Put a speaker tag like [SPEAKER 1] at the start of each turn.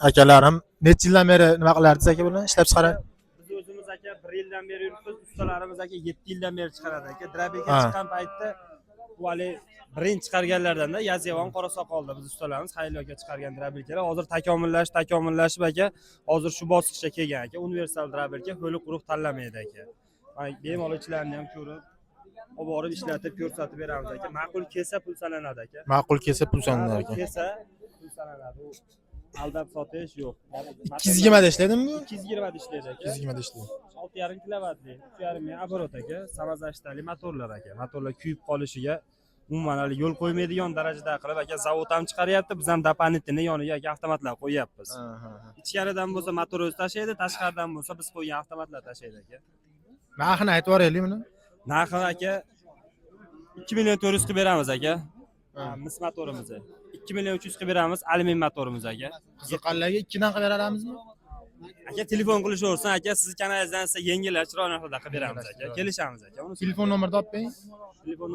[SPEAKER 1] Akalarim necha yildan beri nima qilardingiz aka buni ishlab chiqaradi?
[SPEAKER 2] Biz o'zimiz aka 1 yildan beri yuribmiz, ustalarimiz aka 7 yildan beri chiqaradi aka. Drabelga
[SPEAKER 1] Ha.
[SPEAKER 2] chiqqan paytda bu hali birinchi chiqarganlardan-da Yazevon Qorasoqolda biz ustalarimiz Xayloga chiqargan drabelkalar. Hozir takomillashib aka, hozir shu bosqichga kelgan aka. Universal drabelka ho'li quruq tanlamaydi aka. Bemalol ichilarini ham ko'rib, olib borib ishlatib ko'rsatib beramiz aka. Ma'qul kelsa pul sanaladi aka.
[SPEAKER 1] Ma'qul kelsa pul sanaladi
[SPEAKER 2] Ma'qul
[SPEAKER 1] aka.
[SPEAKER 2] kelsa pul sanaladi. U aldab sotish yo'q.
[SPEAKER 1] 220 da ishlaydimi bu?
[SPEAKER 2] 220 da ishlaydi aka.
[SPEAKER 1] 220 da ishlaydi.
[SPEAKER 2] 6,5 kilovatli, 3,5 ming оборот aka, samazashtali motorlar aka. Motorlar kuyib qolishiga umuman hali yo'l qo'ymaydigan darajada qilib aka zavod ham chiqaryapti, biz ham doполнительный yoniga aka avtomatlar qo'yapmiz. Ichkaridan bo'lsa motor o'zi tashlaydi, tashqaridan bo'lsa biz qo'ygan avtomatlar tashlaydi aka.
[SPEAKER 1] Narxini aytib yuboraylik buni.
[SPEAKER 2] Narxi aka 2 million 400 qilib beramiz aka. Mis motorimizni 2 million 300 qilib beramiz, alyumin motorimiz aka.
[SPEAKER 1] Qiziqqanlarga 2 dan qilib beramizmi?
[SPEAKER 2] Aka telefon qilishaversin aka, sizni kanalingizdan siz yengillar chiroyli narxlarda qilib beramiz aka. Kelishamiz aka.
[SPEAKER 1] Telefon nomerini toping.
[SPEAKER 2] Telefon